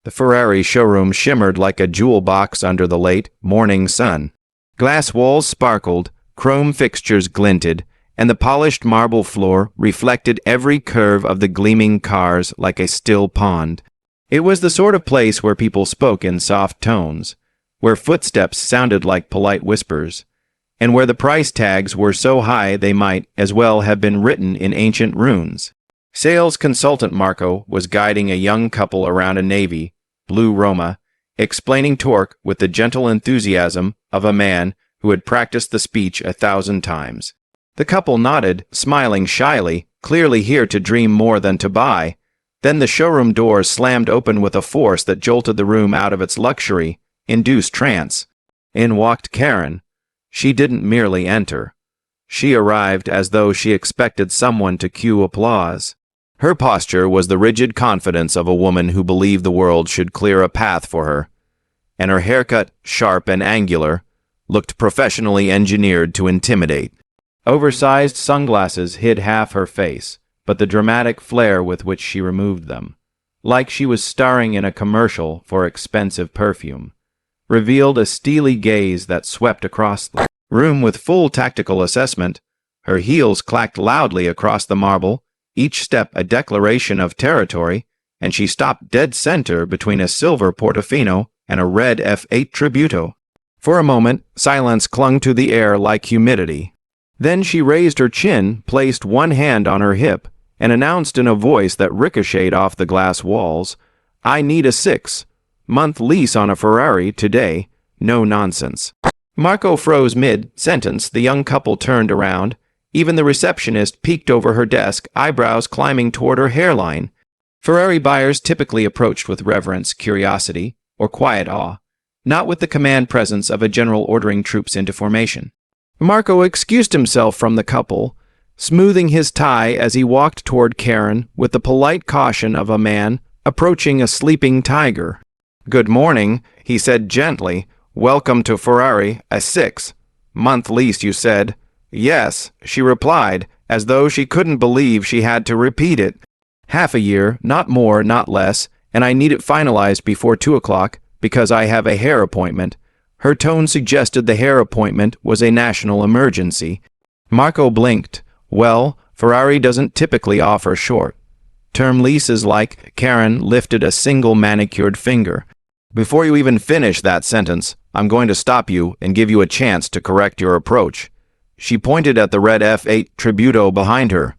The Ferrari showroom shimmered like a jewel box under the late morning sun. Glass walls sparkled, chrome fixtures glinted, and the polished marble floor reflected every curve of the gleaming cars like a still pond. It was the sort of place where people spoke in soft tones, where footsteps sounded like polite whispers, and where the price tags were so high they might as well have been written in ancient runes. Sales consultant Marco was guiding a young couple around a navy blue Roma, explaining torque with the gentle enthusiasm of a man who had practiced the speech 1,000 times. The couple nodded, smiling shyly, clearly here to dream more than to buy. Then the showroom doors slammed open with a force that jolted the room out of its luxury-induced trance. In walked Karen. She didn't merely enter. She arrived as though she expected someone to cue applause. Her posture was the rigid confidence of a woman who believed the world should clear a path for her, and her haircut, sharp and angular, looked professionally engineered to intimidate. Oversized sunglasses hid half her face, but the dramatic flair with which she removed them, like she was starring in a commercial for expensive perfume, revealed a steely gaze that swept across the room with full tactical assessment. Her heels clacked loudly across the marble, each step a declaration of territory, and she stopped dead center between a silver Portofino and a red F8 Tributo. For a moment, silence clung to the air like humidity. Then she raised her chin, placed one hand on her hip, and announced in a voice that ricocheted off the glass walls, "I need a 6-month lease on a Ferrari today. No nonsense." Marco froze mid-sentence. The young couple turned around. Even the receptionist peeked over her desk, eyebrows climbing toward her hairline. Ferrari buyers typically approached with reverence, curiosity, or quiet awe, not with the command presence of a general ordering troops into formation. Marco excused himself from the couple, smoothing his tie as he walked toward Karen with the polite caution of a man approaching a sleeping tiger. "Good morning," he said gently. "Welcome to Ferrari. A 6-month lease, you said?" "Yes," she replied, as though she couldn't believe she had to repeat it. "Half a year, not more, not less, and I need it finalized before 2 o'clock because I have a hair appointment." Her tone suggested the hair appointment was a national emergency. Marco blinked. Well, Ferrari doesn't typically offer short-term leases like. Karen lifted a single manicured finger. "Before you even finish that sentence, I'm going to stop you and give you a chance to correct your approach." She pointed at the red F8 Tributo behind her.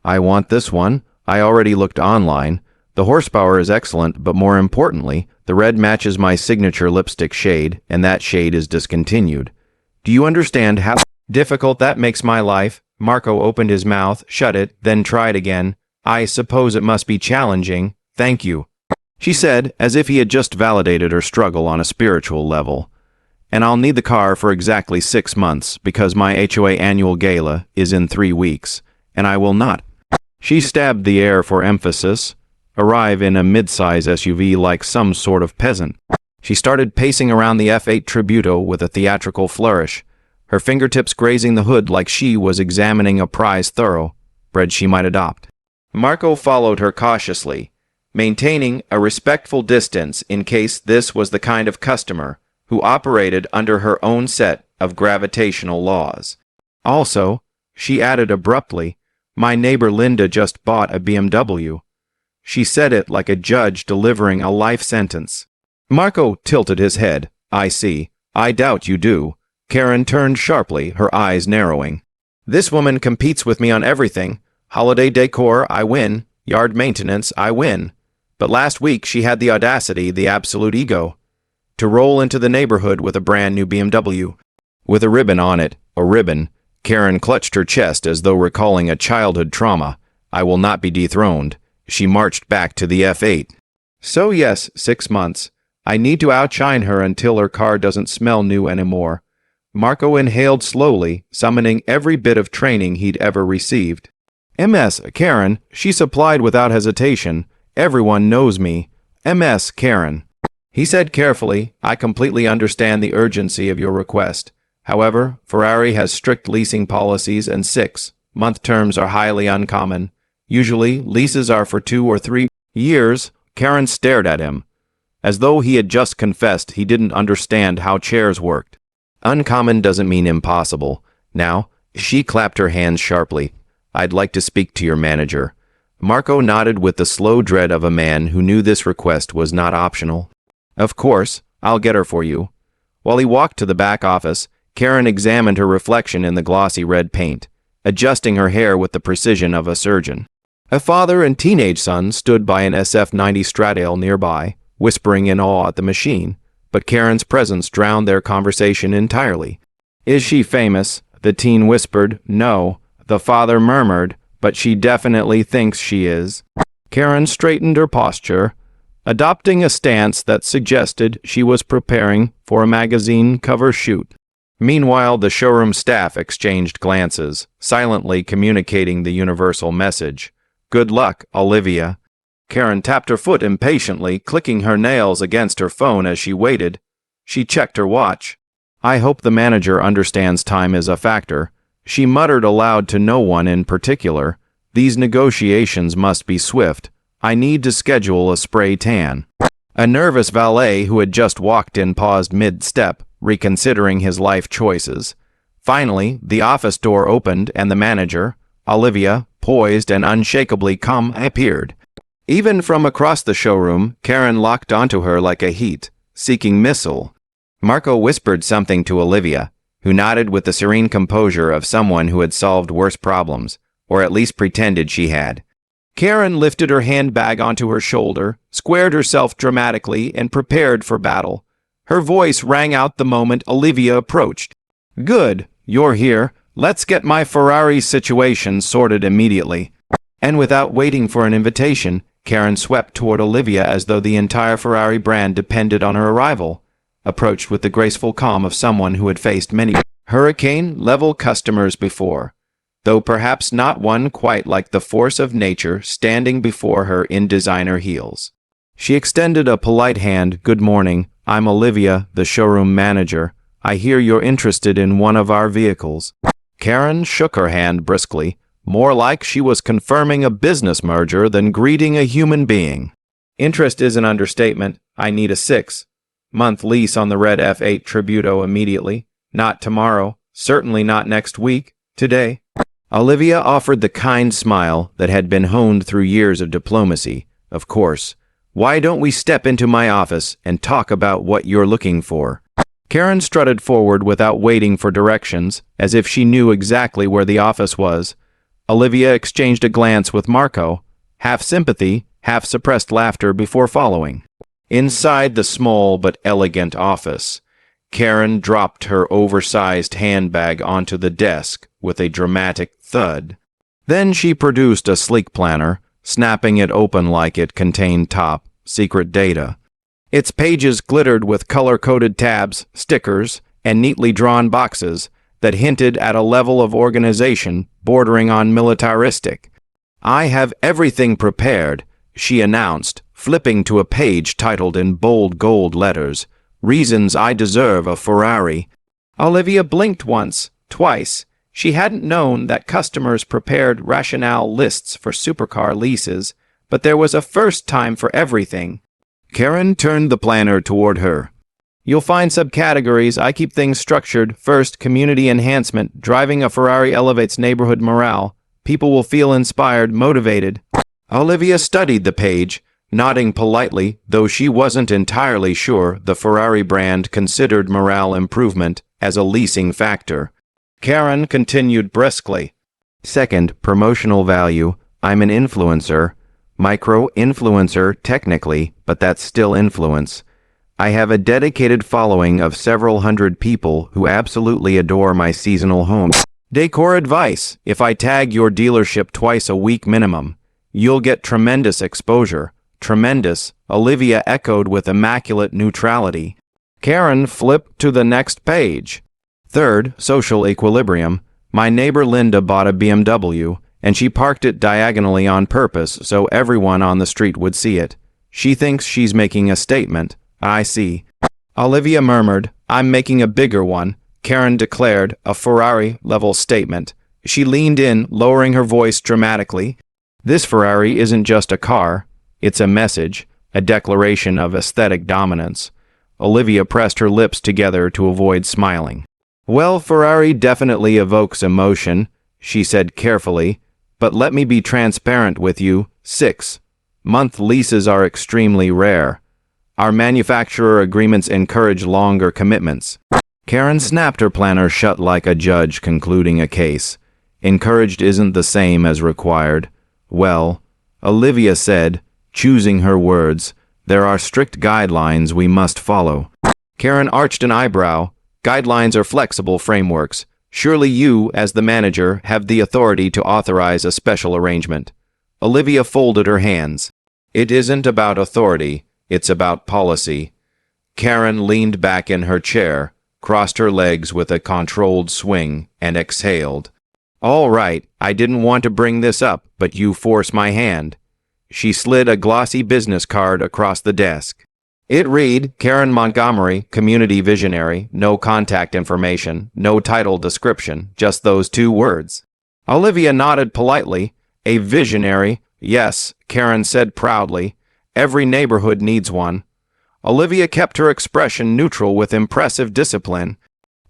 "I want this one. I already looked online. The horsepower is excellent, but more importantly, the red matches my signature lipstick shade, and that shade is discontinued. Do you understand how difficult that makes my life?" Marco opened his mouth, shut it, then tried again. "I suppose it must be challenging. Thank you," she said, as if he had just validated her struggle on a spiritual level. "And I'll need the car for exactly 6 months, because my HOA annual gala is in 3 weeks, and I will not." She stabbed the air for emphasis. "Arrive in a mid-size SUV like some sort of peasant." She started pacing around the F8 Tributo with a theatrical flourish, her fingertips grazing the hood like she was examining a prize thoroughbred she might adopt. Marco followed her cautiously, maintaining a respectful distance in case this was the kind of customer who operated under her own set of gravitational laws. "Also," she added abruptly, "my neighbor Linda just bought a BMW." She said it like a judge delivering a life sentence. Marco tilted his head. "I see. I doubt you do." Karen turned sharply, her eyes narrowing. "This woman competes with me on everything. Holiday decor, I win. Yard maintenance, I win. But last week she had the audacity, the absolute ego, to roll into the neighborhood with a brand new BMW, with a ribbon on it, a ribbon." Karen clutched her chest as though recalling a childhood trauma. "I will not be dethroned." She marched back to the F8. "So yes, 6 months. I need to outshine her until her car doesn't smell new anymore." Marco inhaled slowly, summoning every bit of training he'd ever received. "MS, Karen," she supplied without hesitation. "Everyone knows me. MS, Karen." He said carefully, "I completely understand the urgency of your request. However, Ferrari has strict leasing policies and 6-month terms are highly uncommon. Usually, leases are for 2 or 3 years." Karen stared at him. as though he had just confessed he didn't understand how chairs worked. Uncommon doesn't mean impossible. Now, she clapped her hands sharply. I'd like to speak to your manager. Marco nodded with the slow dread of a man who knew this request was not optional. Of course, I'll get her for you. While he walked to the back office, Karen examined her reflection in the glossy red paint, adjusting her hair with the precision of a surgeon. A father and teenage son stood by an SF-90 Stradale nearby, whispering in awe at the machine, but Karen's presence drowned their conversation entirely. Is she famous? The teen whispered. No. The father murmured, but she definitely thinks she is. Karen straightened her posture, adopting a stance that suggested she was preparing for a magazine cover shoot. Meanwhile, the showroom staff exchanged glances, silently communicating the universal message. Good luck, Olivia. Karen tapped her foot impatiently, clicking her nails against her phone as she waited. She checked her watch. I hope the manager understands time is a factor. She muttered aloud to no one in particular. These negotiations must be swift. I need to schedule a spray tan. A nervous valet who had just walked in paused mid-step, reconsidering his life choices. Finally, the office door opened and the manager, Olivia, poised and unshakably calm, appeared. Even from across the showroom, Karen locked onto her like a heat-seeking missile. Marco whispered something to Olivia, who nodded with the serene composure of someone who had solved worse problems, or at least pretended she had. Karen lifted her handbag onto her shoulder, squared herself dramatically, and prepared for battle. Her voice rang out the moment Olivia approached. Good, you're here. Let's get my Ferrari situation sorted immediately. And without waiting for an invitation, Karen swept toward Olivia as though the entire Ferrari brand depended on her arrival, approached with the graceful calm of someone who had faced many hurricane-level customers before, though perhaps not one quite like the force of nature standing before her in designer heels. She extended a polite hand. Good morning. I'm Olivia, the showroom manager. I hear you're interested in one of our vehicles. Karen shook her hand briskly, more like she was confirming a business merger than greeting a human being. Interest is an understatement. I need a 6-month lease on the red F8 Tributo immediately. Not tomorrow. Certainly not next week. Today. Olivia offered the kind smile that had been honed through years of diplomacy. Of course. Why don't we step into my office and talk about what you're looking for? Karen strutted forward without waiting for directions, as if she knew exactly where the office was. Olivia exchanged a glance with Marco, half sympathy, half suppressed laughter before following. Inside the small but elegant office, Karen dropped her oversized handbag onto the desk with a dramatic thud. Then she produced a sleek planner, snapping it open like it contained top-secret data. Its pages glittered with color-coded tabs, stickers, and neatly drawn boxes that hinted at a level of organization bordering on militaristic. I have everything prepared, she announced, flipping to a page titled in bold gold letters, Reasons I Deserve a Ferrari. Olivia blinked once, twice. She hadn't known that customers prepared rationale lists for supercar leases, but there was a first time for everything. Karen turned the planner toward her. You'll find subcategories. I keep things structured. First, community enhancement. Driving a Ferrari elevates neighborhood morale. People will feel inspired, motivated. Olivia studied the page, nodding politely, though she wasn't entirely sure the Ferrari brand considered morale improvement as a leasing factor. Karen continued briskly. Second, promotional value. I'm an influencer. Micro-influencer, technically, but that's still influence. I have a dedicated following of several hundred people who absolutely adore my seasonal homes. Decor advice. If I tag your dealership twice a week minimum, you'll get tremendous exposure. Tremendous, Olivia echoed with immaculate neutrality. Karen flipped to the next page. Third, social equilibrium. My neighbor Linda bought a BMW, and she parked it diagonally on purpose so everyone on the street would see it. She thinks she's making a statement. I see. Olivia murmured, I'm making a bigger one. Karen declared, a Ferrari-level statement. She leaned in, lowering her voice dramatically. This Ferrari isn't just a car. It's a message. a declaration of aesthetic dominance. Olivia pressed her lips together to avoid smiling. Well, Ferrari definitely evokes emotion, she said carefully, but let me be transparent with you. 6-month leases are extremely rare. Our manufacturer agreements encourage longer commitments. Karen snapped her planner shut like a judge concluding a case. Encouraged isn't the same as required. Well, Olivia said, choosing her words, there are strict guidelines we must follow. Karen arched an eyebrow. Guidelines are flexible frameworks. Surely you, as the manager, have the authority to authorize a special arrangement. Olivia folded her hands. It isn't about authority, it's about policy. Karen leaned back in her chair, crossed her legs with a controlled swing, and exhaled. All right, I didn't want to bring this up, but you force my hand. She slid a glossy business card across the desk. It read, Karen Montgomery, community visionary, no contact information, no title description, just those 2 words. Olivia nodded politely. A visionary, yes, Karen said proudly. Every neighborhood needs one. Olivia kept her expression neutral with impressive discipline.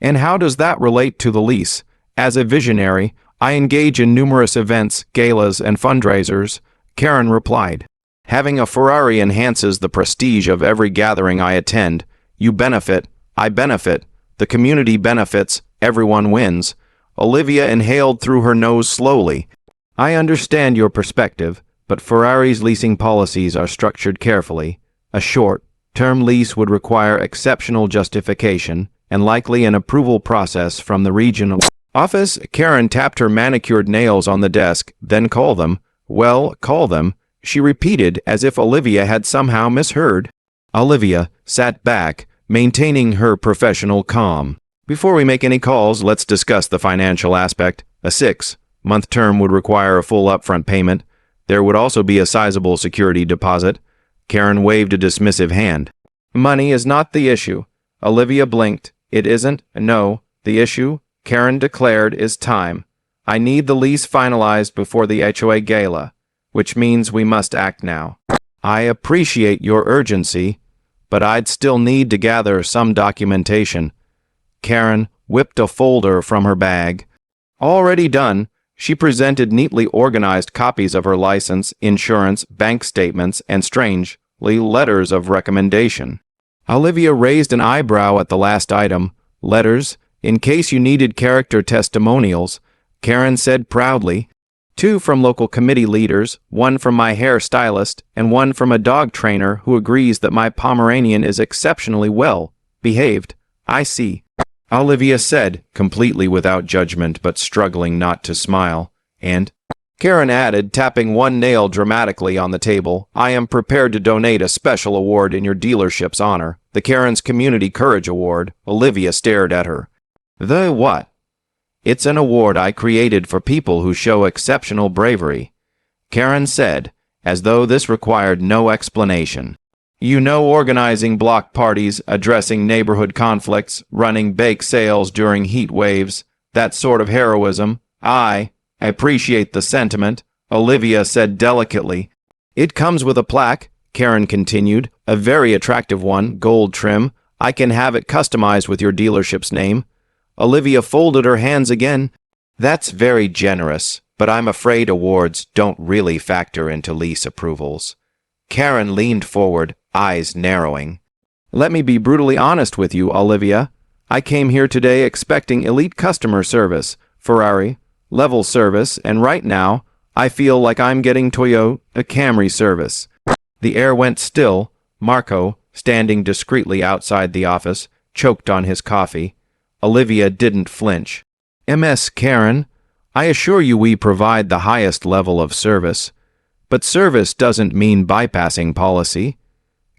And how does that relate to the lease? As a visionary, I engage in numerous events, galas, and fundraisers, Karen replied. Having a Ferrari enhances the prestige of every gathering I attend. You benefit, I benefit, the community benefits, everyone wins. Olivia inhaled through her nose slowly. I understand your perspective, but Ferrari's leasing policies are structured carefully. A short-term lease would require exceptional justification and likely an approval process from the regional office. Karen tapped her manicured nails on the desk. Then call them. Well, call them, she repeated as if Olivia had somehow misheard. Olivia sat back, maintaining her professional calm. Before we make any calls, let's discuss the financial aspect. A 6-month term would require a full upfront payment. There would also be a sizable security deposit. Karen waved a dismissive hand. Money is not the issue. Olivia blinked. It isn't, no. The issue, Karen declared, is time. I need the lease finalized before the HOA gala, which means we must act now. I appreciate your urgency, but I'd still need to gather some documentation. Karen whipped a folder from her bag. Already done, she presented neatly organized copies of her license, insurance, bank statements, and strangely, letters of recommendation. Olivia raised an eyebrow at the last item. Letters, in case you needed character testimonials, Karen said proudly. 2 from local committee leaders, 1 from my hairstylist, and 1 from a dog trainer who agrees that my Pomeranian is exceptionally well behaved. I see, Olivia said, completely without judgment but struggling not to smile. And Karen added, tapping one nail dramatically on the table, I am prepared to donate a special award in your dealership's honor, the Karen's Community Courage Award. Olivia stared at her. The what? It's an award I created for people who show exceptional bravery, Karen said, as though this required no explanation. You know, organizing block parties, addressing neighborhood conflicts, running bake sales during heat waves, that sort of heroism. I appreciate the sentiment, Olivia said delicately. It comes with a plaque, Karen continued, a very attractive one, gold trim. I can have it customized with your dealership's name. Olivia folded her hands again. That's very generous, but I'm afraid awards don't really factor into lease approvals. Karen leaned forward, eyes narrowing. Let me be brutally honest with you, Olivia. I came here today expecting elite customer service, Ferrari, level service, and right now, I feel like I'm getting Toyota Camry service. The air went still. Marco, standing discreetly outside the office, choked on his coffee. Olivia didn't flinch. Ms. Karen, I assure you we provide the highest level of service. But service doesn't mean bypassing policy.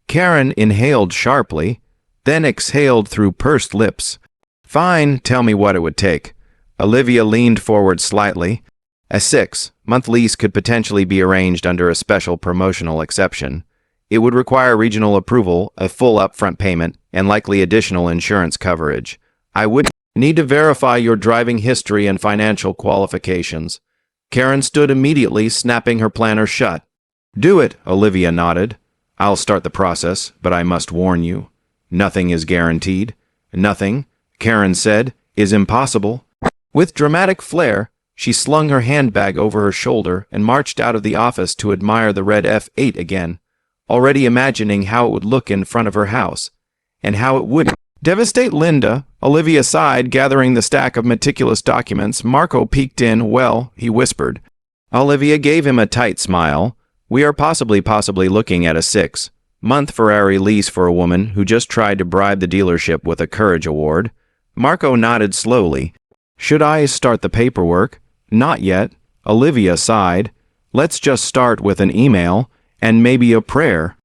Karen inhaled sharply, then exhaled through pursed lips. Fine, tell me what it would take. Olivia leaned forward slightly. A 6-month lease could potentially be arranged under a special promotional exception. It would require regional approval, a full upfront payment, and likely additional insurance coverage. I would need to verify your driving history and financial qualifications. Karen stood immediately, snapping her planner shut. Do it, Olivia nodded. I'll start the process, but I must warn you. Nothing is guaranteed. Nothing, Karen said, is impossible. With dramatic flair, she slung her handbag over her shoulder and marched out of the office to admire the red F8 again, already imagining how it would look in front of her house, and how it would devastate Linda. Olivia sighed, gathering the stack of meticulous documents. Marco peeked in. Well, he whispered. Olivia gave him a tight smile. We are possibly looking at a 6-month Ferrari lease for a woman who just tried to bribe the dealership with a courage award. Marco nodded slowly. Should I start the paperwork? Not yet. Olivia sighed. Let's just start with an email and maybe a prayer.